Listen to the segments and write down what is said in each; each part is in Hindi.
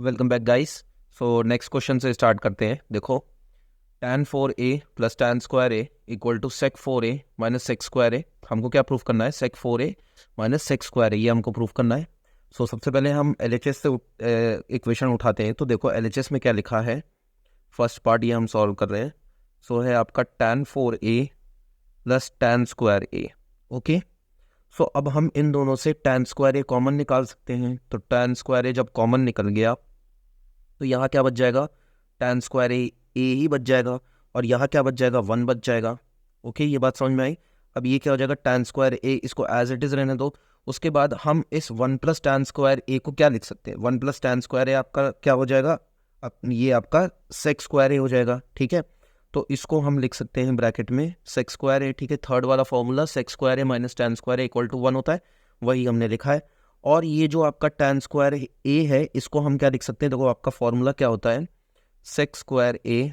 Welcome back guys. So next question से स्टार्ट करते हैं। देखो, tan 4a plus tan square A equal to sec 4a minus sec square a. हमको क्या प्रूफ करना है? sec 4a minus sec square a, ये हमको प्रूफ करना है। सो सबसे पहले हम LHS से इक्वेशन उठाते हैं। तो देखो LHS में क्या लिखा है, फर्स्ट पार्ट ये हम सॉल्व कर रहे हैं। सो है आपका tan 4a plus tan square a. Okay, so अब हम इन दोनों से tan स्क्वायर ए कॉमन निकाल सकते हैं। तो tan स्क्वायर ए जब कॉमन निकल गया तो यहाँ क्या बच जाएगा? tan स्क्वायर ए ही बच जाएगा, और यहाँ क्या बच जाएगा? 1 बच जाएगा। ओके, ये बात समझ में आई। अब ये क्या हो जाएगा? tan स्क्वायर ए, इसको एज इट इज़ रहने दो। उसके बाद हम इस 1 प्लस tan स्क्वायर ए को क्या लिख सकते हैं? 1 प्लस tan स्क्वायर ए आपका क्या हो जाएगा? अब ये आपका sec स्क्वायर ए हो जाएगा। ठीक है, तो इसको हम लिख सकते हैं ब्रैकेट में sec स्क्वायर ए। ठीक है, थर्ड वाला formula sec square A minus tan square A equal to 1 होता है, वही हमने लिखा है। और ये जो आपका tan स्क्वायर ए है, इसको हम क्या लिख सकते हैं? देखो आपका फॉर्मूला क्या होता है, sec square A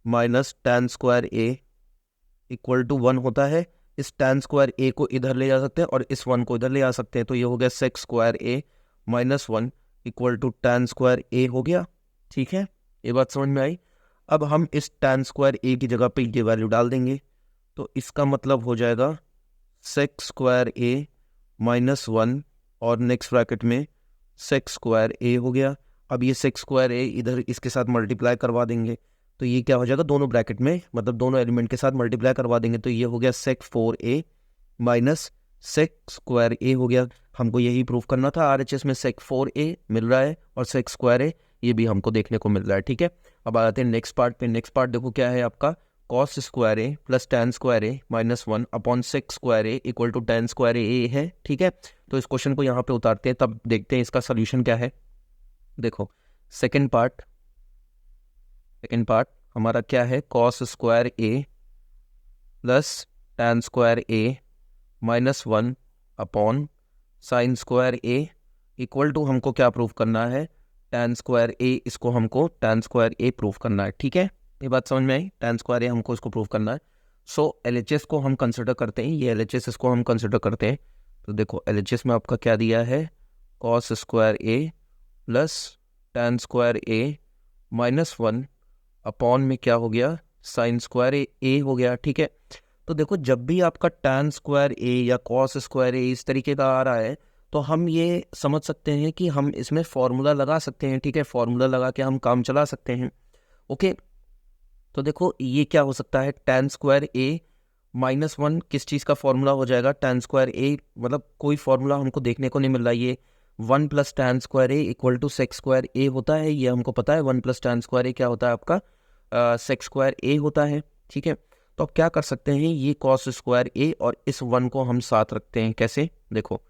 minus tan square A equal to 1 होता है। इस tan स्क्वायर ए को इधर ले जा सकते हैं और इस 1 को इधर ले जा सकते हैं। तो ये हो गया sec square A minus 1 equal to tan square a हो गया। ठीक है, ये बात समझ में आई। अब हम इस tan स्क्वायर ए की जगह पे ये वैल्यू डाल देंगे, तो इसका मतलब हो जाएगा sec स्क्वायर ए माइनस 1 और नेक्स्ट ब्रैकेट में sec स्क्वायर ए हो गया। अब ये sec स्क्वायर ए इधर इसके साथ मल्टीप्लाई करवा देंगे, तो ये क्या हो जाएगा? दोनों ब्रैकेट में, मतलब दोनों एलिमेंट के साथ मल्टीप्लाई करवा देंगे, तो ये हो गया sec 4a minus sec square a हो गया। हमको यही प्रूफ करना था। RHS में sec 4a मिल रहा है और sec स्क्वायर ए ये भी हमको देखने को मिल रहा है। ठीक है, अब आते हैं नेक्स्ट पार्ट पे। नेक्स्ट पार्ट देखो क्या है आपका, cos square a plus tan square A minus 1 upon sec square A equal to tan square a है। ठीक है, तो इस क्वेश्चन को यहाँ पे उतारते हैं, तब देखते हैं इसका सोल्यूशन क्या है। देखो सेकंड पार्ट हमारा क्या है, cos square a plus tan square A minus 1 upon sign square A equal to हमको क्या प्रूफ करना है? tan square a. इसको हमको tan स्क्वायर ए प्रूफ करना है। ठीक है, ये बात समझ में आई। tan स्क्वायर ए हमको इसको प्रूफ करना है। सो LHS को हम कंसिडर करते हैं, ये LHS इसको हम कंसिडर करते हैं। तो देखो LHS में आपका क्या दिया है, cos square a plus tan square A minus 1 upon में क्या हो गया? साइन स्क्वायर ए हो गया। ठीक है, तो देखो जब भी आपका tan स्क्वायर ए या cos स्क्वायर ए इस तरीके का आ रहा है, तो हम ये समझ सकते हैं कि हम इसमें फॉर्मूला लगा सकते हैं। ठीक है, फॉर्मूला लगा के हम काम चला सकते हैं। ओके, तो देखो ये क्या हो सकता है, tan स्क्वायर ए माइनस 1 किस चीज़ का फॉर्मूला हो जाएगा? tan स्क्वायर ए, मतलब कोई फॉर्मूला हमको देखने को नहीं मिल रहा। ये 1 plus tan square A equal to sec square a होता है, ये हमको पता है। 1 प्लस tan स्क्वायर ए क्या होता है आपका? sec स्क्वायर ए होता है। ठीक है, तो अब क्या कर सकते हैं, ये cos स्क्वायर ए और इस 1 को हम साथ रखते हैं। कैसे? देखो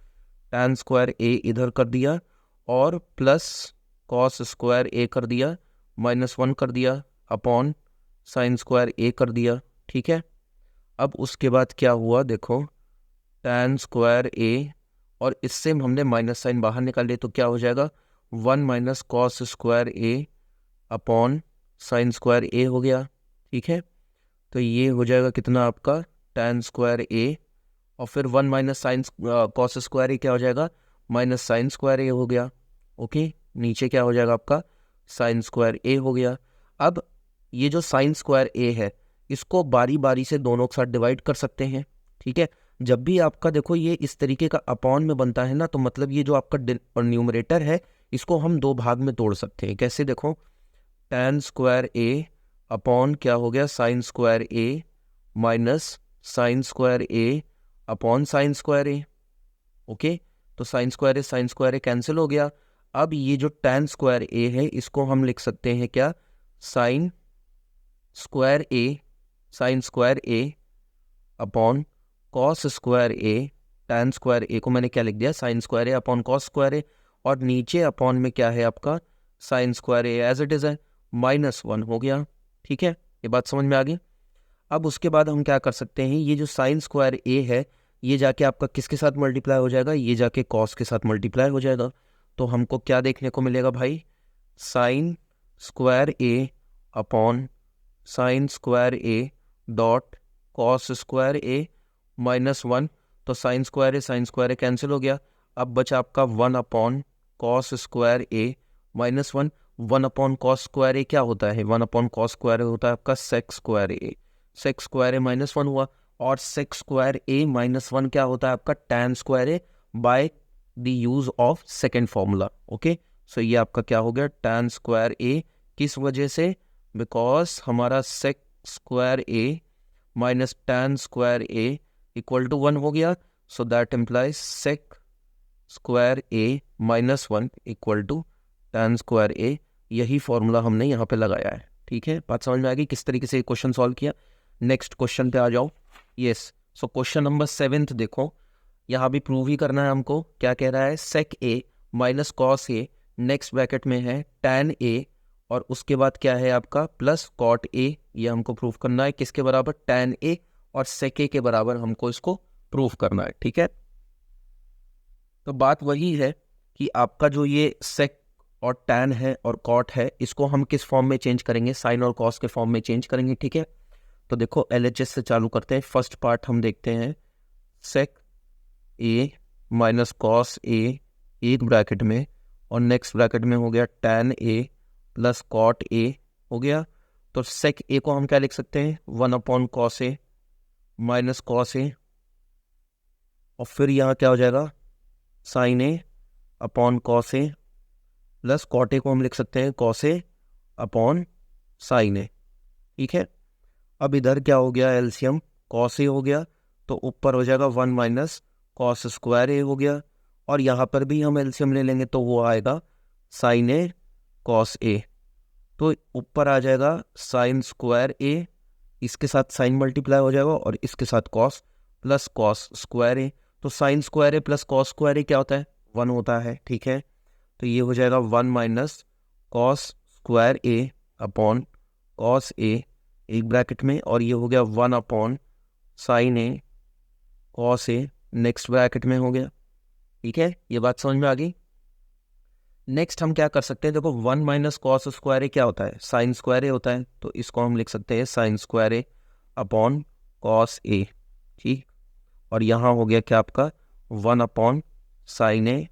tan स्क्वायर ए इधर कर दिया और प्लस cos स्क्वायर ए कर दिया, माइनस 1 कर दिया अपॉन साइन स्क्वायर ए कर दिया। ठीक है, अब उसके बाद क्या हुआ, देखो tan स्क्वायर ए और इससे हमने माइनस साइन बाहर निकाल लिया, तो क्या हो जाएगा? 1 minus cos square a upon sine square a हो गया। ठीक है, तो ये हो जाएगा कितना आपका, tan स्क्वायर ए और फिर 1 माइनस साइन कॉस स्क्वायर ए क्या हो जाएगा? माइनस साइन स्क्वायर ए हो गया। ओके, नीचे क्या हो जाएगा आपका? साइन स्क्वायर ए हो गया। अब ये जो साइन स्क्वायर ए है, इसको बारी बारी से दोनों के साथ डिवाइड कर सकते हैं। ठीक है, जब भी आपका देखो ये इस तरीके का अपॉन में बनता है ना, तो मतलब ये जो आपका न्यूमरेटर है, इसको हम दो भाग में तोड़ सकते हैं। कैसे? देखो tan स्क्वायर ए अपॉन क्या हो गया? Sign square A minus sign square a upon sine square a. Okay, तो साइन स्क्वायर ए कैंसिल हो गया। अब ये जो tan स्क्वायर ए है, इसको हम लिख सकते हैं क्या? Sine square a upon cos square a. tan square a को मैंने क्या लिख दिया? Sine square a upon cos square a, और नीचे अपॉन में क्या है आपका? Sine square a as it is है, माइनस 1 हो गया। ठीक है, ये बात समझ में आ गई। अब उसके बाद हम क्या कर सकते हैं, ये जो साइन स्क्वायर ए है, ये जाके आपका किसके साथ मल्टीप्लाई हो जाएगा? ये जाके कॉस के साथ मल्टीप्लाई हो जाएगा। तो हमको क्या देखने को मिलेगा भाई? Sign square a upon sine square A dot cos square A minus 1। तो साइन स्क्वायर ए कैंसिल हो गया। अब बचा आपका 1 अपॉन कॉस स्क्वायर ए -1, 1/cos² क्या होता है, 1/cos² होता है आपका sec²a, sec²a -1 हुआ, और sec²a -1 क्या होता है आपका tan²a by the use of second formula. Okay, so ये आपका क्या हो गया tan²a, किस वजह से, बिकॉज हमारा sec²a minus tan²a equal to 1 हो गया, so that implies sec²a -1 equal to tan²a। यही फॉर्मूला हमने यहाँ पे लगाया है। ठीक है, बात समझ में आ गई किस तरीके से क्वेश्चन सॉल्व किया। नेक्स्ट क्वेश्चन पे आ जाओ। यस, सो क्वेश्चन नंबर 7 देखो, यहाँ भी प्रूव ही करना है हमको। क्या कह रहा है, sec_a minus cos_a, next bracket में है tan_a, और उसके बाद क्या है आपका प्लस cot_a। ये हमको प्रूव करना है किसके बराबर, tan_a, और sec_a के बराबर हमको इसको प्रूव करना है। ठीक है, तो बात वही है कि आपका जो ये sec और tan है और cot है, इसको हम किस फॉर्म में चेंज करेंगे, साइन और cos के फॉर्म में चेंज करेंगे। ठीक है, तो देखो LHS से चालू करते हैं। फर्स्ट पार्ट हम देखते हैं, sec_a माइनस cos_a एक ब्रैकेट में, और नेक्स्ट ब्रैकेट में हो गया tan_a प्लस cot_a हो गया। तो sec_a को हम क्या लिख सकते हैं, 1/cos_a माइनस cos_a, और फिर यहाँ क्या हो जाएगा sin_a upon cos_a plus cot_a को हम लिख सकते हैं cos_a अपॉन sin_a। ठीक है, अब इधर क्या हो गया, एलसीएम cos_a हो गया, तो ऊपर हो जाएगा 1 माइनस cos² हो गया, और यहाँ पर भी हम एलसीएम ले लेंगे तो वो आएगा sin_a cos_a, तो ऊपर आ जाएगा sin²a, इसके साथ साइन मल्टीप्लाई हो जाएगा और इसके साथ cos प्लस cos²a, तो sin²a प्लस cos² क्या होता है, 1 होता है। ठीक है, तो ये हो जाएगा 1 माइनस cos² अपॉन cos_a एक ब्रैकेट में, और ये हो गया 1 upon sin_a cos_a next bracket में हो गया। ठीक है, ये बात समझ में आ गई। नेक्स्ट हम क्या कर सकते हैं, देखो 1 माइनस cos² क्या होता है, sin²a होता है, तो इसको हम लिख सकते हैं sin²a अपॉन cos_a। ठीक, और यहाँ हो गया क्या आपका 1 अपॉन sin_a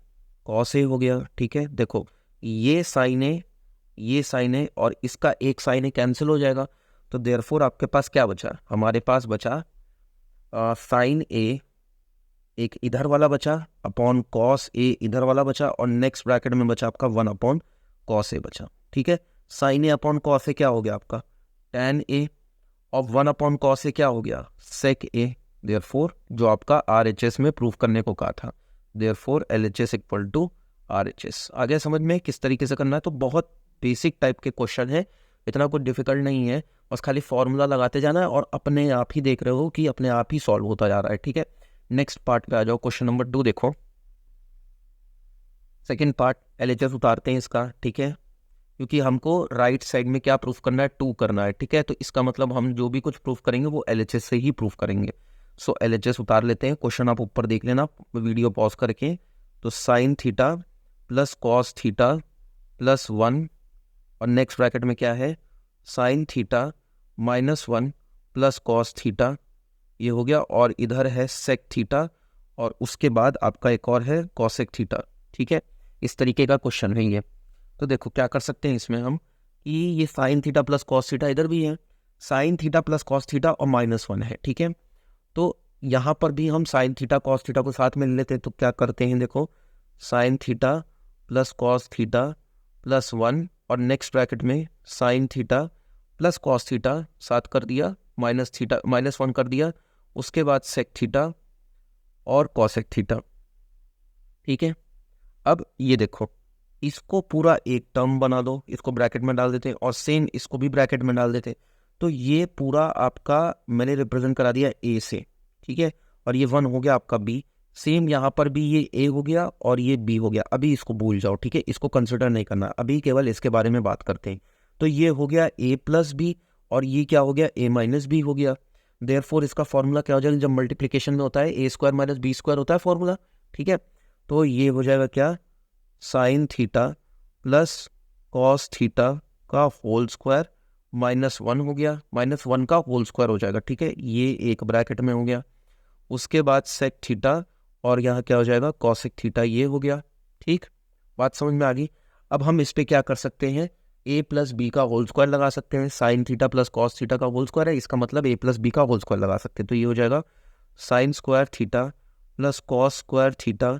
cos_a हो गया। ठीक है, देखो ये sin_a और इसका एक sin_a कैंसिल हो जाएगा, तो देयरफॉर आपके पास क्या बचा, हमारे पास बचा sin_a एक इधर वाला बचा अपॉन cos_a इधर वाला बचा, और नेक्स्ट ब्रैकेट में बचा आपका 1 अपॉन cos_a बचा। ठीक है, sin_a अपॉन cos_a क्या हो गया आपका tan_a, और 1 अपॉन cos_a क्या हो गया sec_a। देयरफॉर जो आपका RHS में प्रूफ करने को कहा था, therefore LHS equal to RHS। आ गया समझ में किस तरीके से करना है। तो बहुत बेसिक टाइप के क्वेश्चन है, इतना कुछ डिफिकल्ट नहीं है, बस खाली फॉर्मूला लगाते जाना है और अपने आप ही देख रहे हो कि अपने आप ही सॉल्व होता जा रहा है। ठीक है, नेक्स्ट पार्ट पे आ जाओ। क्वेश्चन नंबर 2 देखो, सेकंड पार्ट LHS उतारते हैं इसका। ठीक है, क्योंकि हमको राइट साइड में क्या प्रूफ करना है, 2 करना है। ठीक है, तो इसका मतलब हम जो भी कुछ प्रूफ करेंगे वो LHS से ही प्रूफ करेंगे। सो LHS उतार लेते हैं। क्वेश्चन आप ऊपर देख लेना वीडियो पॉज करके। तो sine theta plus cos theta plus 1, और नेक्स्ट ब्रैकेट में क्या है sine theta minus 1 plus cos theta, ये हो गया, और इधर है सेक थीटा, और उसके बाद आपका एक और है कॉसेक थीटा। ठीक है, इस तरीके का क्वेश्चन है ये। तो देखो क्या कर सकते हैं इसमें हम कि ये sine theta plus cos theta इधर भी है, sine theta plus cos theta और -1 है। ठीक है, तो यहाँ पर भी हम साइन थीटा कॉस थीटा को साथ में ले लेते हैं। तो क्या करते हैं, देखो sine theta plus cos theta plus 1, और नेक्स्ट ब्रैकेट में sine theta plus cos theta साथ कर दिया, -1 कर दिया, उसके बाद सेक थीटा और कॉसेक थीटा। ठीक है, अब ये देखो इसको पूरा एक टर्म बना दो, इसको ब्रैकेट में डाल देते हैं, और सेम इसको भी ब्रैकेट में डाल देते हैं। तो ये पूरा आपका मैंने रिप्रेजेंट करा दिया ए से। ठीक है, और ये 1 हो गया आपका बी, सेम यहाँ पर भी ये ए हो गया और ये बी हो गया। अभी इसको भूल जाओ, ठीक है, इसको कंसिडर नहीं करना, अभी केवल इसके बारे में बात करते हैं। तो ये हो गया ए प्लस बी, और ये क्या हो गया ए माइनस बी हो गया। देयरफॉर इसका फॉर्मूला क्या हो जाएगा, जब मल्टीप्लीकेशन में होता है a² माइनस b² होता है फॉर्मूला। ठीक है, तो ये हो जाएगा क्या sine theta plus cos theta का होल स्क्वायर -1 हो गया, -1 का होल स्क्वायर हो जाएगा। ठीक है, ये एक ब्रैकेट में हो गया, उसके बाद सेक थीटा, और यहाँ क्या हो जाएगा कॉसेक थीटा, ये हो गया। ठीक, बात समझ में आ गई। अब हम इस पे क्या कर सकते हैं, a प्लस बी का होल स्क्वायर लगा सकते हैं। Sine theta plus cos theta का होल स्क्वायर है, इसका मतलब a प्लस बी का होल स्क्वायर लगा सकते हैं। तो ये हो जाएगा sine square theta plus cos square theta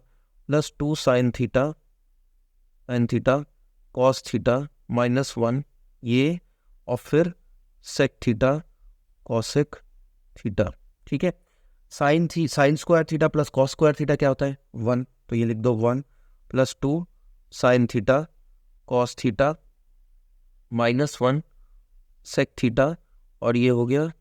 plus 2 sine theta cos theta -1 ये, और फिर सेक थीटा कॉसेक थीटा। ठीक है, sine square theta plus cos square theta क्या होता है 1, तो ये लिख दो 1 plus 2 sine theta cos theta -1 sec theta, और ये हो गया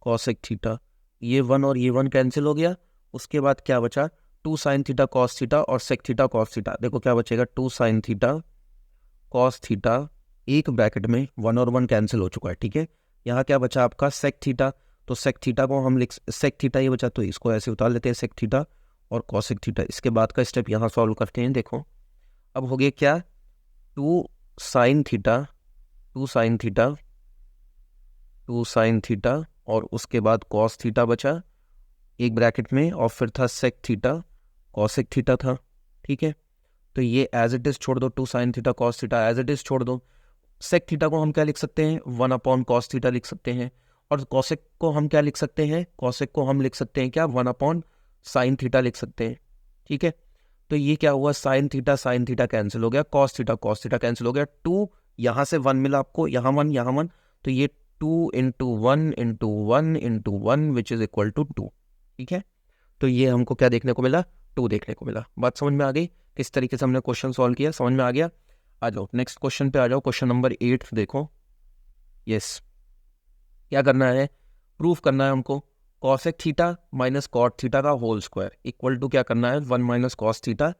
कॉसेक थीटा। ये 1 और ये 1 कैंसिल हो गया। उसके बाद क्या बचा, 2 साइन थीटा कॉस थीटा और सेक थीटा कॉस थीटा। देखो क्या बचेगा, 2 साइन थीटा कॉस थीटा, एक ब्रैकेट में 1 और 1 कैंसिल हो चुका है। ठीक है, यहाँ क्या बचा आपका सेक थीटा, तो सेक थीटा को हम सेक थीटा ये बचा, तो इसको ऐसे उतार लेते हैं सेक थीटा और कॉसेक थीटा। इसके बाद का स्टेप यहाँ सॉल्व करते हैं। देखो अब हो गया क्या, 2 sine theta 2 sine theta 2 sine theta और उसके बाद कॉस थीटा बचा एक ब्रैकेट में, और फिर था सेक थीटा कॉसेक थीटा था। ठीक है, तो ये एज इट इज छोड़ दो, 2 sine theta cos theta as it is छोड़ दो। सेक थीटा को हम क्या लिख सकते हैं, 1 अपॉन कॉस थीटा लिख सकते हैं, और कॉसेक को हम क्या लिख सकते हैं, कॉसेक को हम लिख सकते हैं क्या, 1 अपॉन साइन थीटा लिख सकते हैं। ठीक है, तो ये क्या हुआ, साइन थीटा कैंसिल हो गया, कॉस थीटा कैंसिल हो गया, 2 यहाँ से 1 मिला आपको, यहाँ 1, तो ये 2 into 1 into 1 into 1 which is equal to 2। ठीक है, तो ये हमको क्या देखने को मिला, 2 देखने को मिला। बात समझ में आ गई, किस तरीके से हमने क्वेश्चन सॉल्व किया, समझ में आ गया। आ जाओ नेक्स्ट क्वेश्चन पे आ जाओ, क्वेश्चन नंबर 8 देखो। यस, क्या करना है, प्रूफ करना है हमको cosec theta minus cot theta का होल स्क्वायर इक्वल टू क्या करना है, 1 माइनस कॉस थीटा,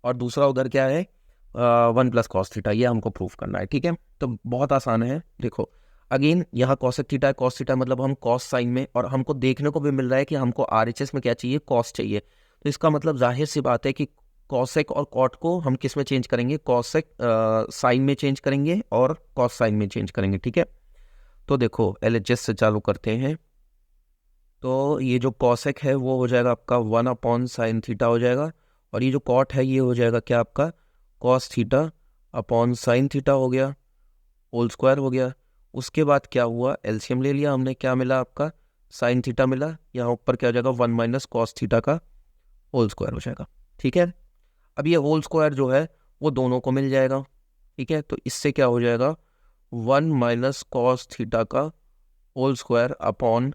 और दूसरा उधर क्या है 1 प्लस कॉस थीटा, ये हमको प्रूफ करना है। ठीक है, तो बहुत आसान है। देखो अगेन यहाँ कॉसेक थीटा है, कॉस थीटा मतलब हम कॉस साइन में, और हमको देखने को भी मिल रहा है कि हमको RHS में क्या चाहिए, कॉस चाहिए। तो इसका मतलब जाहिर सी बात है कि कॉसेक और कॉट को हम किस में चेंज करेंगे, कॉसेक साइन में चेंज करेंगे और कॉस साइन में चेंज करेंगे। ठीक है, तो देखो LHS से चालू करते हैं। तो ये जो कॉसेक है वो हो जाएगा आपका 1 अपॉन साइन थीटा हो जाएगा, और ये जो कॉट है ये हो जाएगा क्या आपका cos theta upon sine theta हो गया, होल स्क्वायर हो गया। उसके बाद क्या हुआ, एलसीएम ले लिया हमने, क्या मिला आपका साइन थीटा मिला, यहाँ ऊपर क्या हो जाएगा 1 माइनस कॉस थीटा का होल स्क्वायर हो जाएगा। ठीक है, अब ये होल स्क्वायर जो है वो दोनों को मिल जाएगा। ठीक है, तो इससे क्या हो जाएगा 1 माइनस कॉस थीटा का whole square upon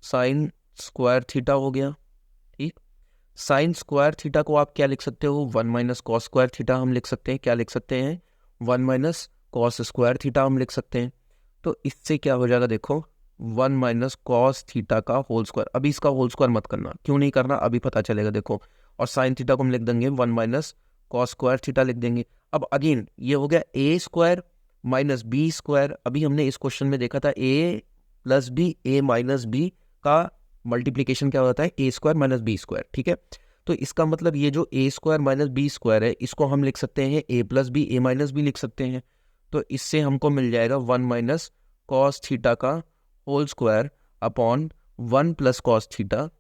sign square theta हो गया। ठीक, साइन स्क्वायर थीटा को आप क्या लिख सकते हो, 1 माइनस कॉस स्क्वायर थीटा हम लिख सकते हैं, क्या लिख सकते हैं 1 माइनस कॉस स्क्वायर थीटा हम लिख सकते हैं। तो इससे क्या हो जाएगा, देखो 1 माइनस कॉस थीटा का होल स्क्वायर, अभी इसका होल स्क्वायर मत करना, क्यों नहीं करना अभी पता चलेगा। देखो, और साइन थीटा को हम लिख देंगे 1 माइनस कॉस स्क्वायर थीटा लिख देंगे। अब अगेन ये हो गया ए स्क्वायर माइनस बी स्क्वायर। अभी हमने इस क्वेश्चन में देखा था ए प्लस बी, ए माइनस बी का मल्टीप्लीकेशन क्या होता है, a square minus B square. ठीक है, तो इसका मतलब ये जो ए स्क्वायर माइनस बी स्क्वायर है इसको हम लिख सकते हैं ए प्लस बी, ए माइनस बी लिख सकते हैं। तो इससे हमको मिल जाएगा 1 माइनस कॉस थीटा का whole square upon 1 plus cos theta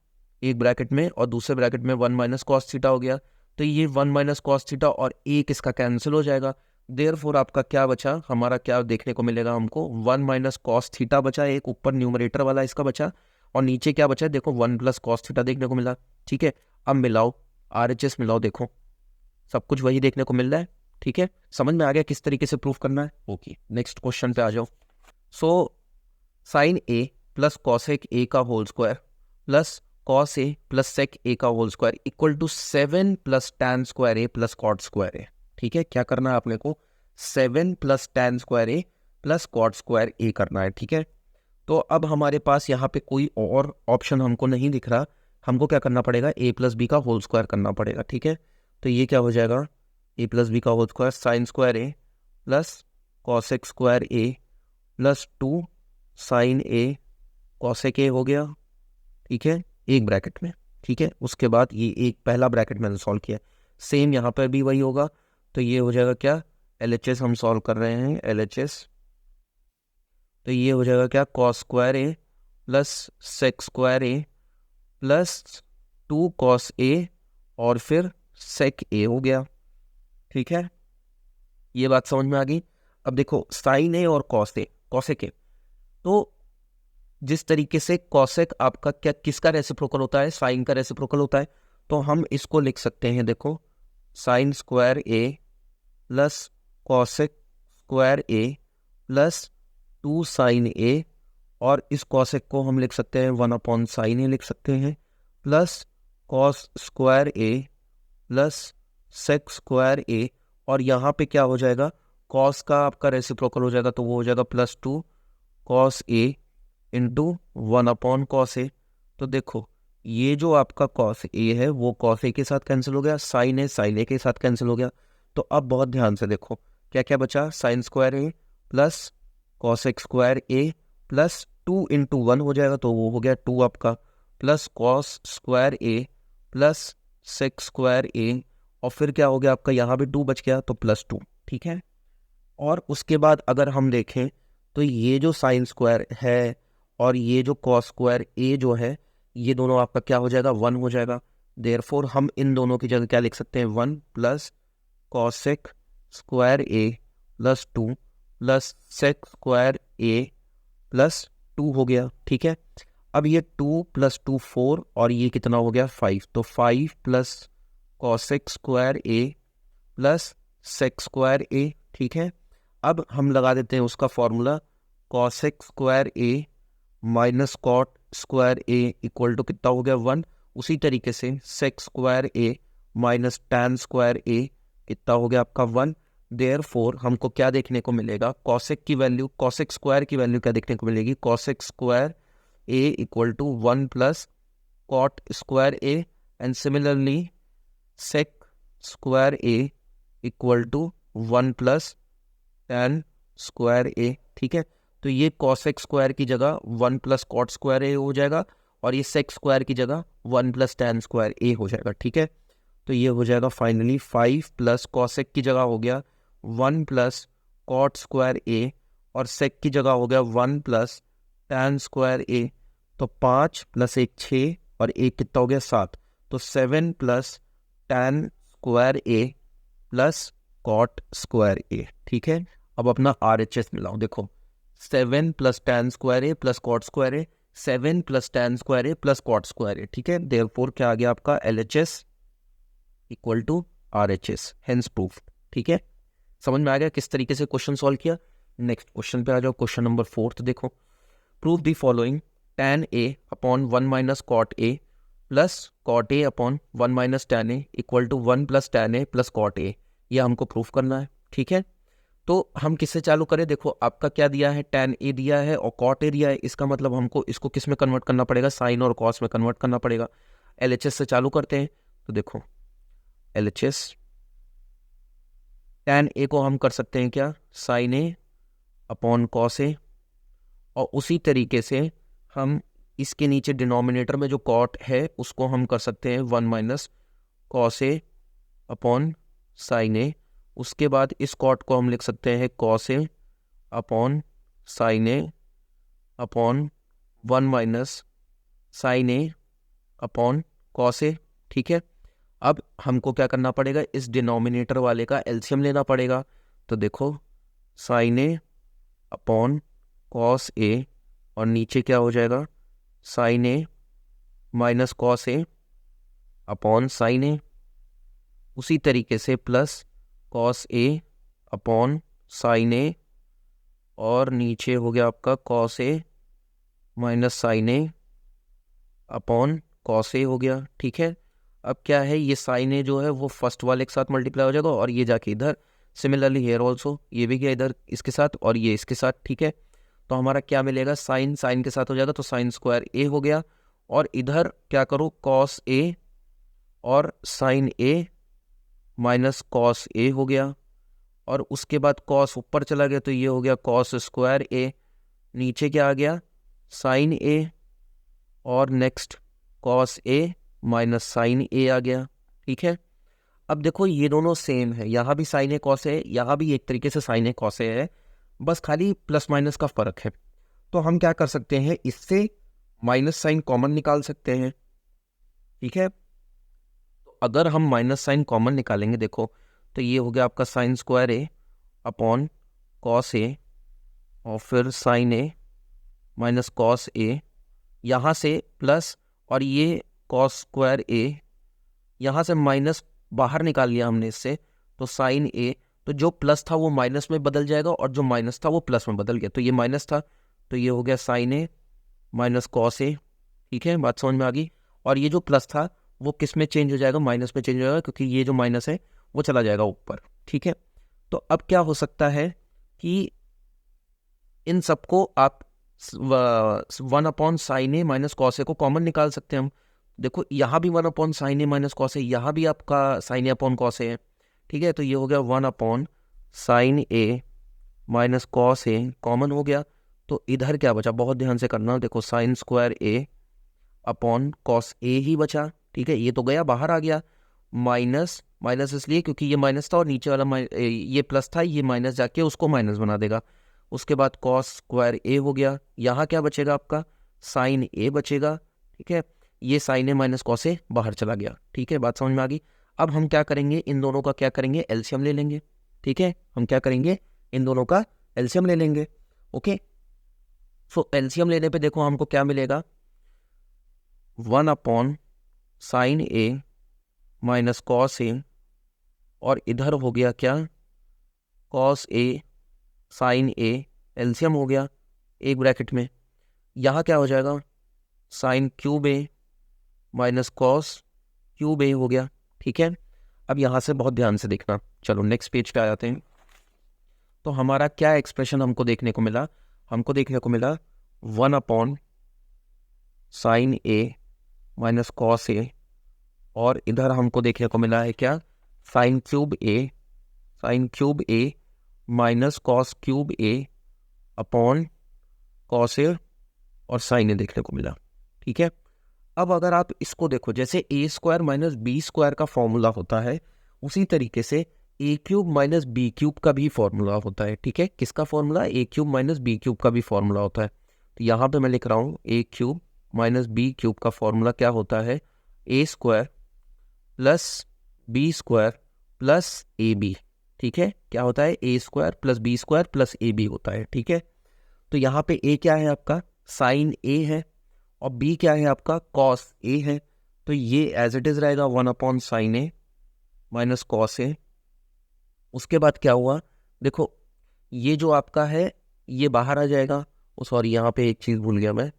एक ब्रैकेट में, और दूसरे ब्रैकेट में 1 माइनस कॉस थीटा हो गया। तो ये 1 माइनस कॉस थीटा और एक इसका कैंसिल हो जाएगा। देयरफॉर आपका क्या बचा, हमारा क्या देखने को मिलेगा हमको, 1 माइनस कॉस थीटा बचा, एक ऊपर न्यूमरेटर वाला इसका बचा, और नीचे क्या बचा, देखो 1 प्लस कॉस थीटा देखने को मिला। ठीक है, अब मिलाओ RHS मिलाओ, देखो सब कुछ वही देखने को मिल रहा है। ठीक है, समझ में आ गया किस तरीके से प्रूफ करना है। ओके, नेक्स्ट क्वेश्चन पे आ जाओ। So sin a plus cosec a का whole square plus cos a plus sec a का whole square equal to 7 plus tan square a plus cot square a. ठीक है, क्या करना है आपने को, 7 plus tan square a plus cot square a करना है। ठीक है, तो अब हमारे पास यहाँ पे कोई और ऑप्शन हमको नहीं दिख रहा, हमको क्या करना पड़ेगा, ए प्लस बी का होल स्क्वायर करना पड़ेगा। ठीक है, तो ये क्या हो जाएगा, ए प्लस बी का whole square sine square a plus cosec square a plus 2 sine a cosec a हो गया। ठीक है, एक ब्रैकेट में। ठीक है, उसके बाद ये एक पहला ब्रैकेट मैंने सॉल्व किया, सेम यहाँ पर भी वही होगा। तो ये हो जाएगा क्या, LHS हम सॉल्व कर रहे हैं, LHS, तो ये हो जाएगा क्या, cos square a plus sec square a plus 2 cos A और फिर सेक ए हो गया। ठीक है, ये बात समझ में आ गई। अब देखो साइन ए और कॉसेक ए, तो जिस तरीके से कॉसेक आपका क्या किसका रेसिप्रोकल होता है, साइन का रेसिप्रोकल होता है, तो हम इसको लिख सकते हैं, देखो sine square a plus cosec square a plus 2 sine ए, और इस कॉसेक को हम लिख सकते हैं 1 साइन ए लिख सकते हैं, plus cos square a plus sec square a, और यहाँ पे क्या हो जाएगा, कॉस का आपका रेसिप्रोकल हो जाएगा, तो वो हो जाएगा +2 कॉस ए इंटू 1/cos ए। तो देखो ये जो आपका कॉस ए है वो कॉस ए के साथ कैंसिल हो गया, साइन ए के साथ कैंसिल हो गया। तो अब बहुत ध्यान से देखो क्या क्या बचा, sign square a plus cosec square a plus 2 into 1 हो जाएगा, तो वो हो गया 2 आपका, plus cos square a plus sec square a, और फिर क्या हो गया आपका, यहाँ भी 2 बच गया तो +2, ठीक है। और उसके बाद अगर हम देखें तो ये जो साइन स्क्वायर है और ये जो कॉस स्क्वायर ए जो है, ये दोनों आपका क्या हो जाएगा, 1 हो जाएगा। देयरफॉर हम इन दोनों की जगह क्या लिख सकते हैं, 1 plus cosec square a plus 2 plus sec square a plus 2 हो गया, ठीक है। अब ये 2 + 2 4, और ये कितना हो गया 5, तो 5 plus cosec square a plus sec square a, ठीक है। अब हम लगा देते हैं उसका formula, cosec square A minus cot square A equal to कितना हो गया 1, उसी तरीके से sec square A minus tan square a कितना हो गया आपका 1। देयरफॉर हमको क्या देखने को मिलेगा, कॉसेक की वैल्यू, कॉसेक स्क्वायर की वैल्यू क्या देखने को मिलेगी, cosec square A equal to 1 plus cot square a, and similarly sec square A equal to 1 plus tan square a, ठीक है। तो ये कॉसेक स्क्वायर की जगह 1 प्लस कॉट स्क्वायर ए हो जाएगा, और ये सेक स्क्वायर की जगह 1 प्लस टैन स्क्वायर ए हो जाएगा, ठीक है। तो ये हो जाएगा फाइनली 5 प्लस कॉसेक की जगह हो गया 1 प्लस कॉट स्क्वायर ए, और सेक की जगह हो गया 1 प्लस टैन स्क्वायर ए। तो 5 + 1 6, और 1 कितना हो गया 7, तो 7 plus tan square a plus cot square a, ठीक है। अब अपना RHS मिलाओ, देखो 7 plus tan square a plus cot square a, 7 plus tan square a plus cot square a, ठीक है। देयरफॉर क्या आ गया आपका LHS equal to RHS, hence proof, ठीक है। समझ में आ गया किस तरीके से क्वेश्चन सॉल्व किया। नेक्स्ट क्वेश्चन पे आ जाओ, क्वेश्चन नंबर 4। देखो prove the following, tan A upon 1 minus cot a plus cot a upon 1 minus tan a equal to 1 plus tan a plus cot a, यह हमको प्रूफ करना है, ठीक है। तो हम किससे चालू करें, देखो आपका क्या दिया है, tan ए दिया है और कॉट ए दिया है, इसका मतलब हमको इसको किस में कन्वर्ट करना पड़ेगा, साइन और कॉस में कन्वर्ट करना पड़ेगा। LHS से चालू करते हैं, तो देखो LHS tan ए को हम कर सकते हैं क्या, sign A upon cos A, और उसी तरीके से हम इसके नीचे डिनोमिनेटर में जो कॉट है उसको हम कर सकते हैं 1 minus cos A upon sine ए। उसके बाद इस कॉट को हम लिख सकते हैं cos A upon sine A upon 1 minus sign A upon cos A, ठीक है। अब हमको क्या करना पड़ेगा, इस डिनोमिनेटर वाले का एलसीएम लेना पड़ेगा। तो देखो sign A upon cos A, और नीचे क्या हो जाएगा, sign A minus cos A upon sine ए, उसी तरीके से प्लस कॉस ए अपॉन साइन ए, और नीचे हो गया आपका cos A minus sign A upon cos A हो गया, ठीक है। अब क्या है, ये साइन ए जो है वो फर्स्ट वाले के साथ मल्टीप्लाई हो जाएगा, और ये जाके इधर, सिमिलरली हेयर ऑल्सो ये भी गया इधर इसके साथ और ये इसके साथ, ठीक है। तो हमारा क्या मिलेगा, साइन साइन के साथ हो जाएगा तो साइन स्क्वायर ए हो गया, और इधर क्या करो, कॉस ए और sign A minus cos A हो गया, और उसके बाद कॉस ऊपर चला गया तो ये हो गया कॉस स्क्वायर ए, नीचे क्या आ गया, साइन ए, और next cos A minus sign ए आ गया, ठीक है। अब देखो ये दोनों सेम है, यहाँ भी साइन ए कॉस है, यहाँ भी एक तरीके से साइन ए कॉस ए है, बस खाली प्लस माइनस का फर्क है। तो हम क्या कर सकते हैं, इससे माइनस साइन कॉमन निकाल सकते हैं, ठीक है। तो अगर हम माइनस साइन कॉमन निकालेंगे, देखो तो ये हो गया आपका sine square a, upon cos A और फिर sign A minus cos A, यहाँ से प्लस और ये कॉस स्क्वायर ए, यहाँ से माइनस बाहर निकाल लिया हमने इससे, तो साइन ए, तो जो प्लस था वो माइनस में बदल जाएगा और जो माइनस था वो प्लस में बदल गया, तो ये माइनस था तो ये हो गया sign A minus cos A. ठीक है, बात समझ में आ गई। और ये जो प्लस था वो किस में चेंज हो जाएगा, माइनस में चेंज हो जाएगा, क्योंकि ये जो माइनस है वो चला जाएगा ऊपर। ठीक है, तो अब क्या हो सकता है कि इन सबको आप 1/sin a minus cos A को कॉमन निकाल सकते हैं हम। देखो यहाँ भी 1/sin a minus cos A, यहाँ भी आपका sin a upon cos A है। ठीक है, तो ये हो गया 1/sin a minus cos A, common हो गया। तो इधर क्या बचा, बहुत ध्यान से करना, देखो sine square a upon cos A ही बचा। ठीक है, ये तो गया बाहर आ गया, माइनस माइनस इसलिए क्योंकि ये माइनस था और नीचे वाला ये प्लस था, ये माइनस जाके उसको माइनस बना देगा। उसके बाद कॉस स्क्वायर ए हो गया, यहाँ क्या बचेगा आपका, साइन ए बचेगा। ठीक है, ये sign A minus cos A बाहर चला गया। ठीक है, बात समझ में आ गई। अब हम क्या करेंगे, इन दोनों का क्या करेंगे, एलसीएम ले लेंगे। ठीक है, हम क्या करेंगे, इन दोनों का एलसीएम ले लेंगे। ओके, सो एलसीएम लेने पे देखो हमको क्या मिलेगा, 1/sin A minus cos A, और इधर हो गया क्या, cos A sign A, LCM हो गया एक ब्रैकेट में। यहाँ क्या हो जाएगा, साइन क्यूब ए माइनस कॉस क्यूब ए हो गया। ठीक है, अब यहाँ से बहुत ध्यान से देखना। चलो नेक्स्ट पेज पे आ जाते हैं। तो हमारा क्या एक्सप्रेशन हमको देखने को मिला, हमको देखने को मिला 1/sin A minus cos A, और इधर हमको देखने को मिला है क्या, sine cube A minus cos cube A upon cos A और साइन ए देखने को मिला। ठीक है, अब अगर आप इसको देखो, जैसे ए स्क्वायर माइनस बी स्क्वायर का फॉर्मूला होता है, उसी तरीके से ए क्यूब माइनस बी क्यूब का भी फॉर्मूला होता है। ठीक है, किसका फॉर्मूला, ए क्यूब माइनस बी क्यूब का भी फॉर्मूला होता है। तो यहाँ पे मैं लिख रहा हूँ a cube minus b cube का फॉर्मूला क्या होता है, a square plus b square plus a b. ठीक है, क्या होता है, a square plus b square plus a b होता है। ठीक है, तो यहाँ पे ए क्या है आपका, साइन ए है, और बी क्या है आपका, कॉस ए है। तो ये एज इट इज रहेगा 1/sin A minus cos A. उसके बाद क्या हुआ, देखो ये जो आपका है ये बाहर आ जाएगा। सॉरी, यहाँ पे एक चीज़ भूल गया मैं,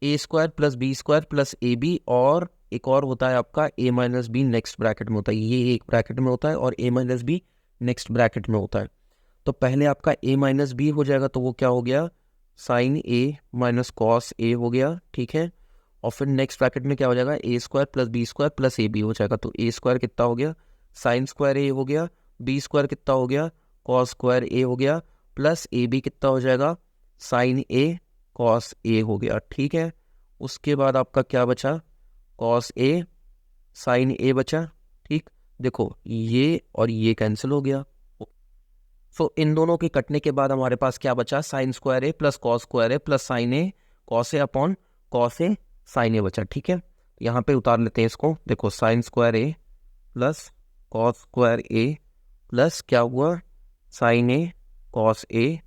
a square plus b square plus a b, और एक और होता है आपका a minus b next bracket में होता है। ये एक ब्रैकेट में होता है और ए माइनस बी नेक्स्ट ब्रैकेट में होता है। तो पहले आपका ए माइनस बी हो जाएगा, तो वो क्या हो गया, sign A minus cos A हो गया। ठीक है, और फिर नेक्स्ट ब्रैकेट में क्या हो जाएगा, a square plus b square plus a b हो जाएगा। तो ए स्क्वायर कितना हो गया, साइन स्क्वायर ए हो गया, बी स्क्वायर कितना हो गया, कॉस स्क्वायर ए हो गया, प्लस ए बी कितना हो जाएगा, साइन ए कॉस ए हो गया। ठीक है, उसके बाद आपका क्या बचा, कॉस ए साइन ए बचा। ठीक, देखो ये और ये कैंसिल हो गया। सो इन दोनों के कटने के बाद हमारे पास क्या बचा, sign square a plus cos square a plus sign A cos A upon cos A sign ए बचा। ठीक है, यहाँ पे उतार लेते हैं इसको। देखो sine square a plus cos square a plus क्या हुआ, साइन ए कॉस ए,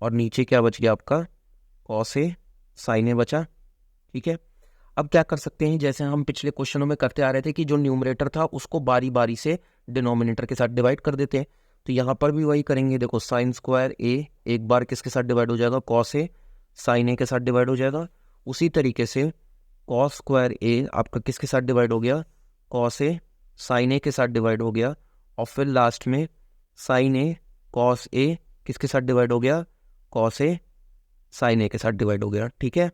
और नीचे क्या बच गया आपका, कॉस ए साइन ए बचा। ठीक है, अब क्या कर सकते हैं, जैसे हम पिछले क्वेश्चनों में करते आ रहे थे कि जो न्यूमरेटर था उसको बारी बारी से डिनोमिनेटर के साथ डिवाइड कर देते हैं। तो यहाँ पर भी वही करेंगे। देखो साइन स्क्वायर ए एक बार किसके साथ डिवाइड हो जाएगा, कॉस ए साइन ए के साथ डिवाइड हो जाएगा। उसी तरीके से कॉस स्क्वायर ए आपका किसके साथ डिवाइड हो गया, कॉस ए साइन ए के साथ डिवाइड हो गया। और फिर लास्ट में साइन ए कॉस ए किसके साथ डिवाइड हो गया, कॉस ए साइन ए के साथ डिवाइड हो गया। ठीक है,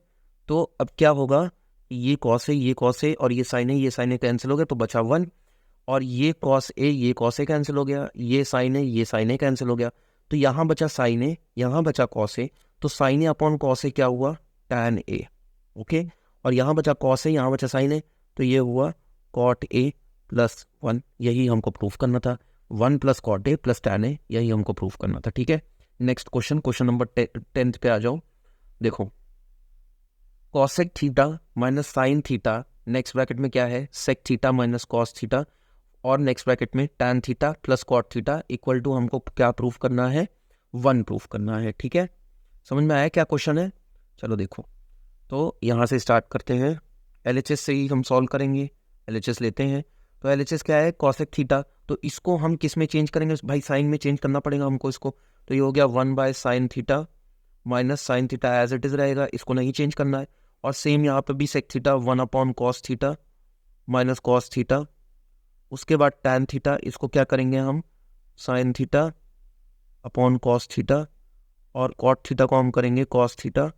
तो अब क्या होगा, ये कॉस ए और ये साइन ए कैंसिल हो गया, तो बचा 1। और ये कॉस ए कैंसिल हो गया, ये साइन ए कैंसिल हो गया, तो यहाँ बचा साइन ए, यहाँ बचा कॉस ए। तो sign A upon cos A क्या हुआ, टैन ए। ओके, और यहाँ बचा कॉस ए, यहाँ बचा साइन ए, तो ये हुआ कॉट ए प्लस 1। यही हमको प्रूफ करना था, 1 plus cot a plus tan a, यही हमको प्रूफ करना था। ठीक है, नेक्स्ट क्वेश्चन नंबर 10 पे आ जाओ। देखो cosec theta minus sine theta, next bracket में क्या है, sec theta minus cos theta, और नेक्स्ट ब्रैकेट में tan theta plus cot theta equal to हमको क्या प्रूफ करना है, 1 प्रूफ करना है। ठीक है, समझ में आया क्या क्वेश्चन है? चलो देखो, तो यहाँ से स्टार्ट करते हैं, LHS से ही हम सॉल्व करेंगे। LHS लेते हैं, तो LHS क्या है, कॉसेक थीटा, तो इसको हम किस में चेंज करेंगे भाई, साइन में चेंज करना पड़ेगा हमको इसको। तो ये हो गया 1/sin theta minus sine theta as it is रहेगा, इसको नहीं चेंज करना है। और सेम यहाँ पे भी sec theta 1/cos theta minus cos theta, उसके बाद tan थीटा, इसको क्या करेंगे हम, sine theta upon cos theta, और कॉट थीटा को हम करेंगे cos theta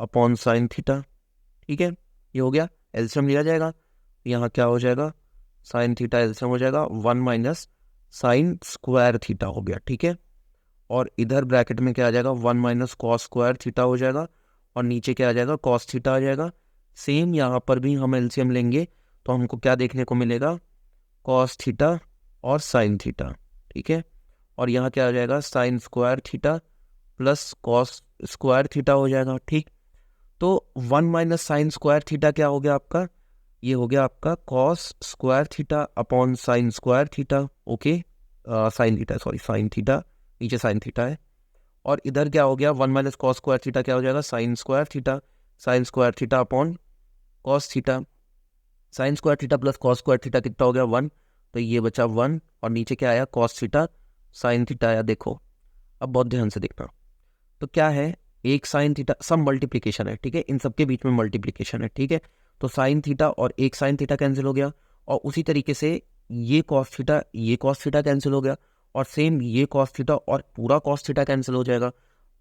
upon sine theta. ठीक है, ये हो गया, एलसीएम लिया जाएगा, यहाँ क्या हो जाएगा, साइन थीटा एलसीएम हो जाएगा 1 माइनस साइन स्क्वायर थीटा हो गया। ठीक है, और इधर ब्रैकेट में क्या आ जाएगा, 1 माइनस कॉस स्क्वायर थीटा हो जाएगा, और नीचे क्या आ जाएगा, कॉस थीटा आ जाएगा। सेम यहाँ पर भी हम एलसीएम लेंगे तो हमको क्या देखने को मिलेगा, कॉस थीटा और साइन थीटा। ठीक है, और यहाँ क्या आ जाएगा, sine square theta plus cos square theta हो जाएगा। ठीक, तो 1 माइनस साइन स्क्वायर थीटा क्या हो गया आपका, ये हो गया आपका cos square theta upon sign square theta. Okay, sine theta, sorry sine theta, नीचे साइन थीटा है। और इधर क्या हो गया, 1 माइनस कॉस स्क्वायर थीटा क्या हो जाएगा, sine square theta upon cos theta. Sign square theta plus cos square theta कितना हो गया, 1, तो ये बचा 1, और नीचे क्या आया, कॉस थीटा साइन थीटा आया। देखो अब बहुत ध्यान से देखना, तो क्या है, एक साइन थीटा, सब मल्टीप्लिकेशन है। ठीक है, इन सबके बीच में मल्टीप्लिकेशन है। ठीक है, तो साइन थीटा और एक साइन थीटा कैंसिल हो गया, और उसी तरीके से ये कॉस थीटा कैंसिल हो गया, और सेम ये कॉस थीटा और पूरा कॉस थीटा कैंसिल हो जाएगा,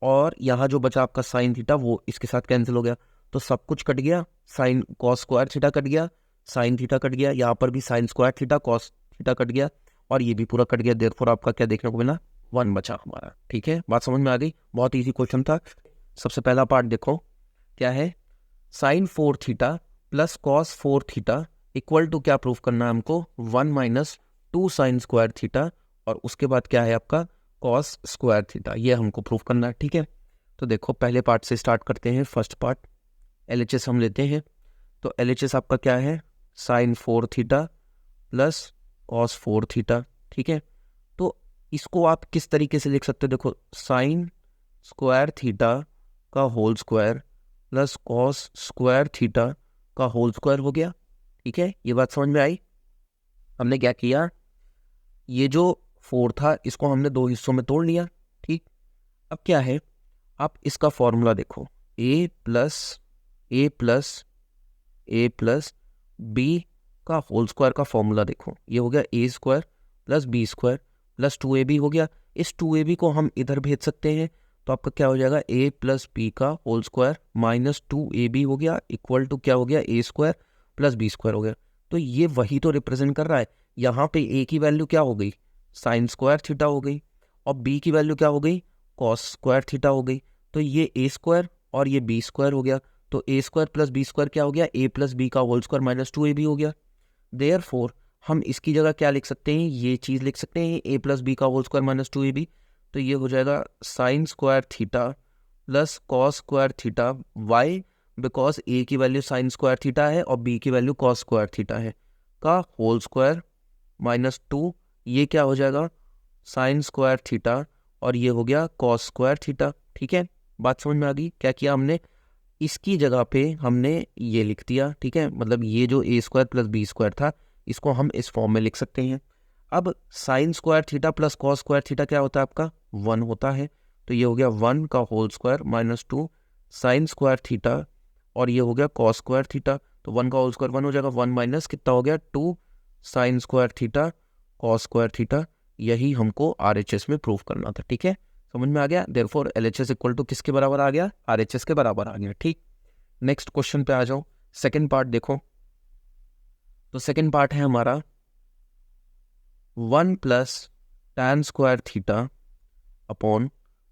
और यहाँ जो बचा आपका साइन थीटा वो इसके साथ कैंसिल हो गया, तो सब कुछ कट गया, sine cos square theta cut गया, साइन थीटा कट गया, यहाँ पर भी sign square theta cos theta cut गया, और ये भी पूरा कट गया। देयरफॉर आपका क्या देखने को मिला, 1 बचा हमारा। ठीक है, बात समझ में आ गई, बहुत इजी क्वेश्चन था। सबसे पहला पार्ट देखो क्या है, sine 4 theta plus cos 4 theta equal to क्या प्रूफ करना है हमको, 1 माइनस 2 साइन स्क्वायर थीटा, और उसके बाद क्या है आपका कॉस स्क्वायर थीटा, ये हमको प्रूफ करना है। ठीक है, तो देखो पहले पार्ट से स्टार्ट करते हैं, फर्स्ट पार्ट LHS हम लेते हैं, तो LHS आपका क्या है, sine 4 theta plus cos 4 theta. ठीक है, तो इसको आप किस तरीके से लिख सकते हो, देखो साइन स्क्वायर थीटा का whole square plus cos square theta का होल स्क्वायर हो गया। ठीक है, ये बात समझ में आई। हमने क्या किया, ये जो 4 था इसको हमने 2 हिस्सों में तोड़ लिया। ठीक, अब क्या है, आप इसका फॉर्मूला देखो, a प्लस बी का होल स्क्वायर का फॉर्मूला देखो, ये हो गया a square plus b square plus 2ab हो गया। इस 2ab को हम इधर भेज सकते हैं, तो आपका क्या हो जाएगा, a प्लस बी का होल स्क्वायर माइनस 2ab हो गया इक्वल टू क्या हो गया, a square plus b square हो गया। तो ये वही तो रिप्रेजेंट कर रहा है, यहाँ पे a की वैल्यू क्या हो गई, साइन स्क्वायर थीटा हो गई, और b की वैल्यू क्या हो गई, कॉस स्क्वायर थीटा हो गई। तो ये a स्क्वायर और ये b स्क्वायर हो गया, तो a square plus b square क्या हो गया, a प्लस बी का होल स्क्वायर माइनस 2ab हो गया। देयरफॉर हम इसकी जगह क्या लिख सकते हैं, ये चीज़ लिख सकते हैं, a प्लस बी का होल स्क्वायर माइनस 2ab, तो ये हो जाएगा sine square theta plus cos square theta. Why, because a की वैल्यू साइन स्क्वायर थीटा है और b की वैल्यू कॉस स्क्वायर थीटा है, का होल स्क्वायर माइनस 2, ये क्या हो जाएगा, साइन स्क्वायर थीटा, और ये हो गया कॉस स्क्वायर थीटा। ठीक है, बात समझ में आ गई। क्या किया हमने, इसकी जगह पे हमने ये लिख दिया। ठीक है, मतलब ये जो a square plus b square था इसको हम इस फॉर्म में लिख सकते हैं। अब sign square theta plus cos square theta क्या होता है आपका, 1 होता है, तो ये हो गया 1 का whole square minus 2 sine square theta, और ये हो गया कॉस स्क्वायर थीटा, तो 1 का होल स्क्वायर 1 हो जाएगा, 1 माइनस कितना हो गया, 2 sine square theta cos square theta. यही हमको RHS में प्रूफ करना था। ठीक है, समझ में आ गया। देयरफॉर LHS इक्वल टू किसके बराबर आ गया, RHS के बराबर आ गया। ठीक, नेक्स्ट क्वेश्चन पे आ जाओ, सेकंड पार्ट देखो, तो सेकंड पार्ट है हमारा 1 plus tan square theta upon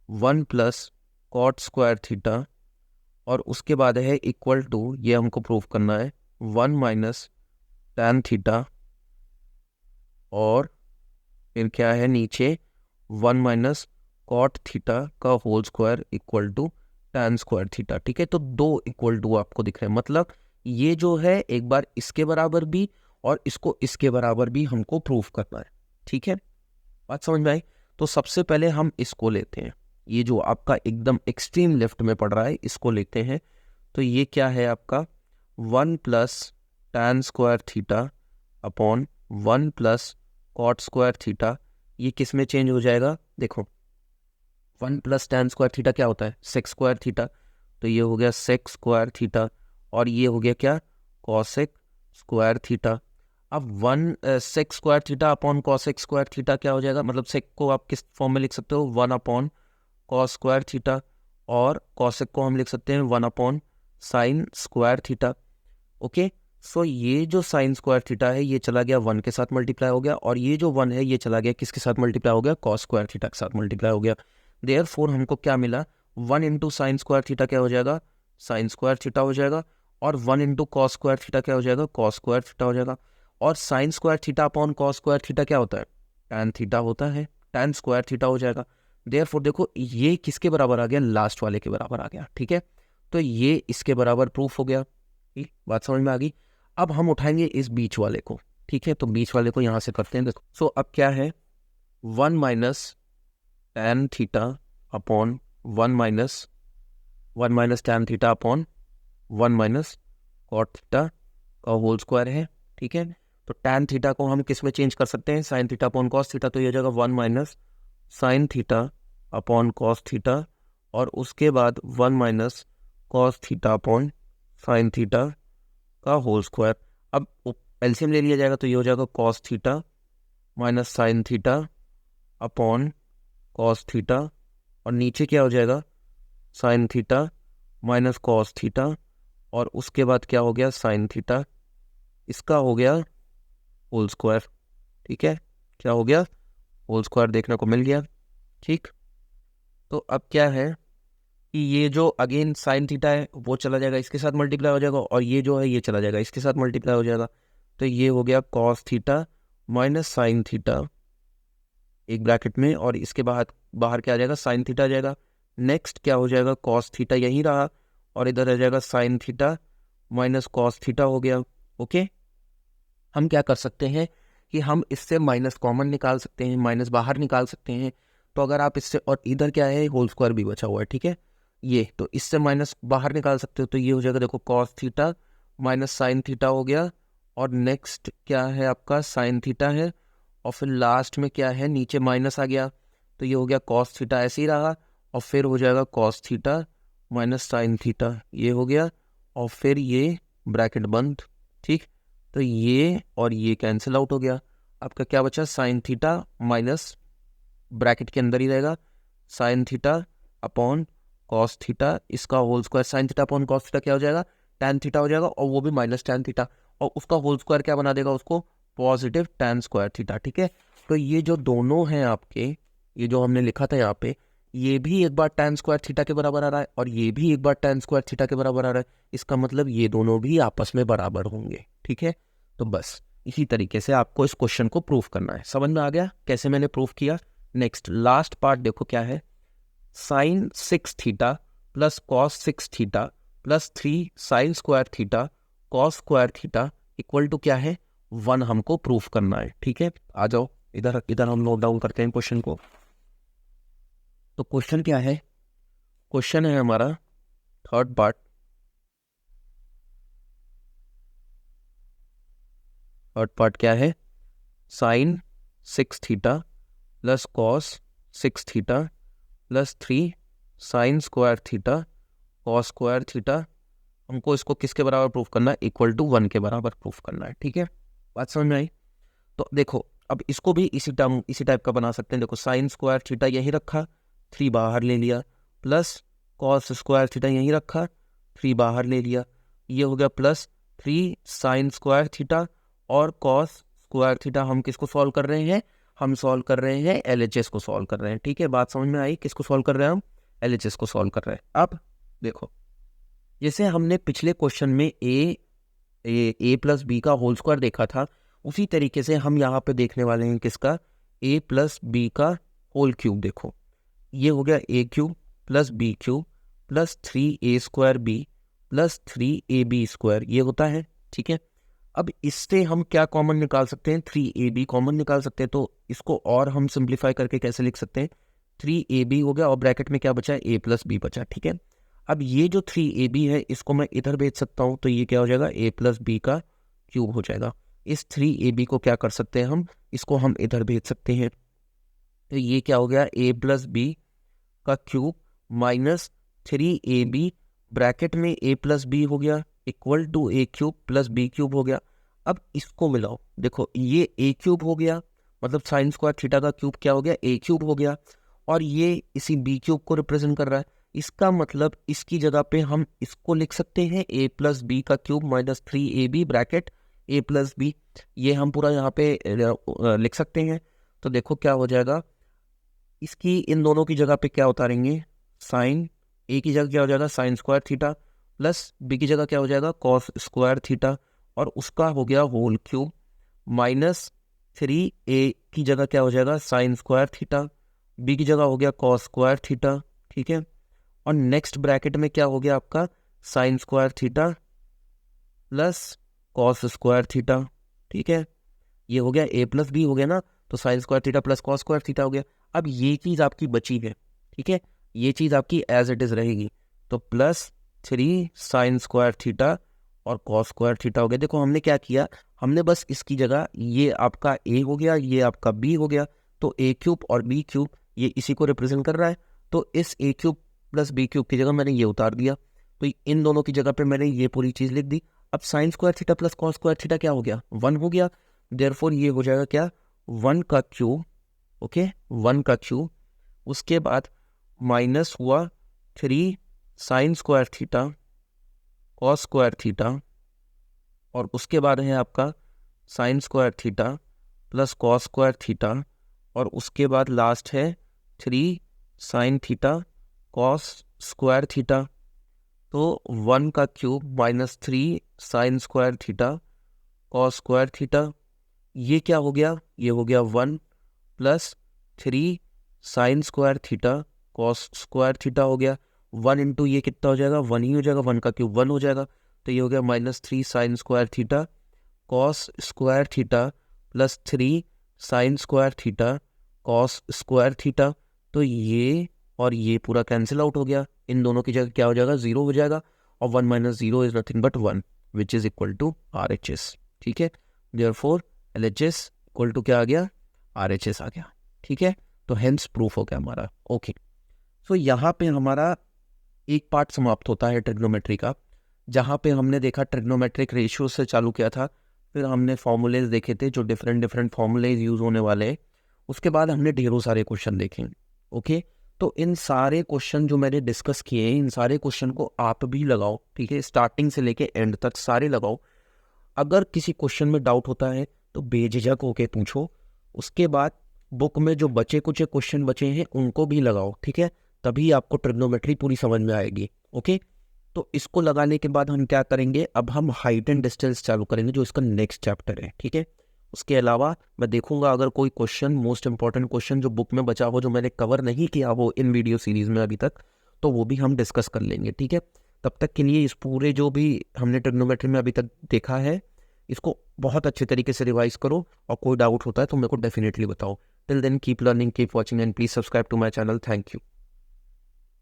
1 plus cot square theta, और उसके बाद है इक्वल टू, ये हमको प्रूफ करना है, 1 माइनस टैन थीटा, और फिर क्या है नीचे 1 माइनस कॉट थीटा का whole square equal to tan square theta. ठीक है, तो 2 इक्वल टू आपको दिख रहे हैं, मतलब ये जो है एक बार इसके बराबर भी और इसको इसके बराबर भी हमको प्रूफ करना है। ठीक है, बात समझ में आई? तो सबसे पहले हम इसको लेते हैं, ये जो आपका एकदम एक्सट्रीम लेफ्ट में पड़ रहा है इसको लेते हैं। तो ये क्या है आपका 1 plus tan square theta upon 1 plus cot square theta. ये किस में चेंज हो जाएगा? देखो 1 प्लस tan स्क्वायर थीटा क्या होता है? Sec square theta. तो ये हो गया सेक स्क्वायर थीटा और ये हो गया क्या? Cosec square theta. अब 1 sec square theta upon cosec square theta क्या हो जाएगा? मतलब सेक को आप किस फॉर्म में लिख सकते हो? 1 अपॉन कॉस स्क्वायर थीटा, और कॉसेक को हम लिख सकते हैं 1 upon sign square theta. Okay, so ये जो साइन स्क्वायर थीटा है ये चला गया 1 के साथ मल्टीप्लाई हो गया, और ये जो 1 है ये चला गया किसके साथ मल्टीप्लाई हो गया? कॉस स्क्वायर थीटा के साथ मल्टीप्लाई हो गया। देयरफॉर हमको क्या मिला? 1 इंटू साइन स्क्वायर थीटा क्या हो जाएगा? साइन स्क्वायर थीटा हो जाएगा, और 1 इंटू कॉस स्क्वायर थीटा क्या हो जाएगा? कॉस स्क्वायर थीटा हो जाएगा। और sign square theta upon cos square theta क्या होता है? टैन थीटा होता है, टैन स्क्वायर थीटा हो जाएगा। देयरफॉर देखो ये किसके बराबर आ गया? लास्ट वाले के बराबर आ गया। ठीक है, तो ये इसके बराबर प्रूफ हो गया। ठीक, बात समझ में आ गई? अब हम उठाएंगे इस बीच वाले को। ठीक है, तो बीच वाले को यहाँ से करते हैं। देखो सो अब क्या है? 1 minus tan theta upon 1 minus tan theta upon 1 minus cot theta का होल स्क्वायर है। ठीक है, तो टैन थीटा को हम किस में चेंज कर सकते हैं? Sign theta upon cos theta. तो ये हो जाएगा 1 minus sine theta upon cos theta, और उसके बाद 1 minus cos theta upon sine theta का होल स्क्वायर। अब एलसीएम ले लिया जाएगा तो ये हो जाएगा cos theta minus sine theta upon cos theta, और नीचे क्या हो जाएगा? Sine theta minus cos theta, और उसके बाद क्या हो गया? साइन थीटा, इसका हो गया होल स्क्वायर। ठीक है, क्या हो गया? होल स्क्वायर देखने को मिल गया। ठीक, तो अब क्या है कि ये जो अगेन साइन थीटा है वो चला जाएगा इसके साथ मल्टीप्लाई हो जाएगा, और ये जो है ये चला जाएगा इसके साथ मल्टीप्लाई हो जाएगा। तो ये हो गया cos theta minus sine theta एक ब्रैकेट में, और इसके बाहर बाहर क्या आ जाएगा? साइन थीटा आ जाएगा। नेक्स्ट क्या हो जाएगा? कॉस थीटा यहीं रहा, और इधर आ जाएगा sine theta minus cos theta हो गया। ओके, हम क्या कर सकते हैं कि हम इससे माइनस कॉमन निकाल सकते हैं, माइनस बाहर निकाल सकते हैं। तो अगर आप इससे, और इधर क्या है? होल स्क्वायर भी बचा हुआ है। ठीक है, ये तो इससे माइनस बाहर निकाल सकते हो, तो ये हो जाएगा देखो cos theta minus sine theta हो गया, और नेक्स्ट क्या है आपका? साइन थीटा है, और फिर लास्ट में क्या है? नीचे माइनस आ गया, तो ये हो गया कॉस थीटा ऐसे ही रहा, और फिर हो जाएगा cos theta minus sine theta, ये हो गया, और फिर ये ब्रैकेट बंद। ठीक, तो ये और ये कैंसिल आउट हो गया। आपका क्या बचा? साइन थीटा माइनस ब्रैकेट के अंदर ही रहेगा sin theta upon cos theta, इसका whole square. Sin theta upon cos theta क्या हो जाएगा? टैन थीटा हो जाएगा, और वो भी माइनस टैन थीटा, और उसका होल स्क्वायर क्या बना देगा? उसको पॉजिटिव टैन स्क्वायर थीटा। ठीक है, तो ये जो दोनों हैं आपके, ये जो हमने लिखा था यहाँ पे, ये भी एक बार टैन स्क्वायर थीटा के बराबर आ रहा है, और ये भी एक बार टैन स्क्वायर थीटा के बराबर आ रहा है। इसका मतलब ये दोनों भी आपस में बराबर होंगे। ठीक है, तो बस इसी तरीके से आपको इस क्वेश्चन को प्रूफ करना है। समझ में आ गया कैसे मैंने प्रूफ किया? नेक्स्ट लास्ट पार्ट देखो क्या है? Sine 6 theta plus cos 6 theta plus 3 sine square theta cos square theta equal to क्या है? 1 हमको प्रूफ करना है। ठीक है, आ जाओ इधर, इधर हम नोट डाउन करते हैं क्वेश्चन को। तो क्वेश्चन क्या है? क्वेश्चन है हमारा थर्ड पार्ट। थर्ड पार्ट क्या है? Sine 6 theta plus cos 6 theta plus 3 sine square theta cos square theta, हमको इसको किसके बराबर प्रूफ करना है? इक्वल टू 1 के बराबर प्रूफ करना है। ठीक है, बात समझ में आई? तो देखो अब इसको भी इसी टाइप का बना सकते हैं। देखो साइन स्क्वायर थीटा यहीं रखा, 3 बाहर ले लिया, प्लस कॉस स्क्वायर थीटा यहीं रखा, 3 बाहर ले लिया, ये हो गया प्लस 3 साइन स्क्वायर थीटा और कॉस स्क्वायर थीटा। हम किसको सॉल्व कर रहे हैं? हम सॉल्व कर रहे हैं एलएचएस को सॉल्व कर रहे हैं। ठीक है, बात समझ में आई? किसको सॉल्व कर रहे हैं हम? एलएचएस को सॉल्व कर रहे हैं। अब देखो जैसे हमने पिछले क्वेश्चन में ए प्लस बी का होल स्क्वायर देखा था, उसी तरीके से हम यहाँ पे देखने वाले हैं किसका? ए प्लस बी का होल क्यूब। देखो ये हो गया a cube plus b cube plus 3 a square b plus 3 a b square, ये होता है। ठीक है, अब इससे हम क्या कॉमन निकाल सकते हैं, 3ab कॉमन निकाल सकते हैं। तो इसको और हम सिंप्लीफाई करके कैसे लिख सकते हैं, 3ab हो गया और ब्रैकेट में क्या बचा, a प्लस बी बचा, ठीक है। अब ये जो 3ab है इसको मैं इधर भेज सकता हूँ, तो ये क्या हो जाएगा, a प्लस बी का क्यूब हो जाएगा। इस 3ab को क्या कर सकते हैं हम, इसको हम इधर भेज सकते हैं। तो ये क्या हो गया, a प्लस बी का क्यूब माइनस 3ab ब्रैकेट में a प्लस बी हो गया equal to a cube plus b cube हो गया। अब इसको मिलाओ, देखो ये a क्यूब हो गया, मतलब साइन स्क्वायर थीटा का क्यूब क्या हो गया, a क्यूब हो गया, और ये इसी b क्यूब को रिप्रेजेंट कर रहा है। इसका मतलब इसकी जगह पे हम इसको लिख सकते हैं a प्लस बी का cube minus 3ab bracket a plus b, ये हम पूरा यहाँ पे लिख सकते हैं। तो देखो क्या हो जाएगा, इसकी इन दोनों की जगह पे क्या उतारेंगे, साइन ए की जगह क्या हो जाएगा, sine square theta, plus b की जगह क्या हो जाएगा, कॉस स्क्वायर थीटा, और उसका हो गया होल क्यूब, माइनस 3a की जगह क्या हो जाएगा, साइन स्क्वायर थीटा, बी की जगह हो गया कॉस स्क्वायर थीटा, ठीक है। और नेक्स्ट ब्रैकेट में क्या हो गया आपका, sine square theta plus cos square theta, ठीक है। ये हो गया a प्लस बी हो गया ना, तो sign square theta plus cos square theta हो गया। अब ये चीज़ आपकी बची है, ठीक है, ये चीज़ आपकी एज इट इज़ रहेगी। तो प्लस 3 साइन स्क्वायर थीटा और कॉस स्क्वायर थीटा हो गया। देखो हमने क्या किया, हमने बस इसकी जगह ये आपका a हो गया, ये आपका b हो गया, तो a क्यूब और b क्यूब ये इसी को रिप्रेजेंट कर रहा है। तो इस a cube plus b cube की जगह मैंने ये उतार दिया, तो इन दोनों की जगह पे मैंने ये पूरी चीज़ लिख दी। अब sign square theta plus cos square theta क्या हो गया, 1 हो गया। देयरफॉर ये हो जाएगा क्या, 1 का क्यूब, ओके 1 का क्यूब, उसके बाद माइनस हुआ 3 sine square theta cos square theta, और उसके बाद है आपका sine square theta plus cos square theta, और उसके बाद लास्ट है 3 sign theta cos square theta. तो 1 का cube minus 3 sine square theta cos square theta, ये क्या हो गया, ये हो गया 1 plus 3 sine square theta cos square theta हो गया। 1 इंटू ये कितना हो जाएगा, 1 ही हो जाएगा, 1 का क्यूब 1 हो जाएगा। तो ये हो गया minus 3 sine square theta cos square theta plus 3 sine square theta cos square theta. तो ये और ये पूरा कैंसिल आउट हो गया, इन दोनों की जगह क्या हो जाएगा, 0 हो जाएगा, और 1 minus 0 is nothing but 1 which is equal to RHS, ठीक है। देयरफॉर LHS इक्वल टू क्या आ गया, RHS आ गया, ठीक है। तो हेंस प्रूफ हो गया हमारा, ओके। सो यहाँ पे हमारा एक पार्ट समाप्त होता है ट्रिग्नोमेट्री का, जहाँ पे हमने देखा ट्रिग्नोमेट्रिक रेशियो से चालू किया था, फिर हमने फॉर्मूलेज देखे थे जो डिफरेंट डिफरेंट फॉर्मूलेज यूज़ होने वाले हैं। उसके बाद हमने ढेरों सारे क्वेश्चन देखे, ओके। तो इन सारे क्वेश्चन जो मैंने डिस्कस किए हैं, इन सारे क्वेश्चन को आप भी लगाओ, ठीक है, स्टार्टिंग से लेके एंड तक सारे लगाओ। अगर किसी क्वेश्चन में डाउट होता है तो बेझिझक होके पूछो। उसके बाद बुक में जो बचे कुछ क्वेश्चन बचे हैं उनको भी लगाओ, ठीक है, तभी आपको ट्रिग्नोमेट्री पूरी समझ में आएगी, ओके। तो इसको लगाने के बाद हम क्या करेंगे, अब हम हाइट एंड डिस्टेंस चालू करेंगे जो इसका नेक्स्ट चैप्टर है, ठीक है। उसके अलावा मैं देखूंगा अगर कोई क्वेश्चन, मोस्ट इंपॉर्टेंट क्वेश्चन जो बुक में बचा हो, जो मैंने कवर नहीं किया हो इन वीडियो सीरीज में अभी तक, तो वो भी हम डिस्कस कर लेंगे, ठीक है। तब तक के लिए इस पूरे जो भी हमने ट्रिग्नोमेट्री में अभी तक देखा है, इसको बहुत अच्छे तरीके से रिवाइज करो, और कोई डाउट होता है तो मेरे को डेफिनेटली बताओ। Till then keep learning, keep watching, and please subscribe to my channel. Thank you.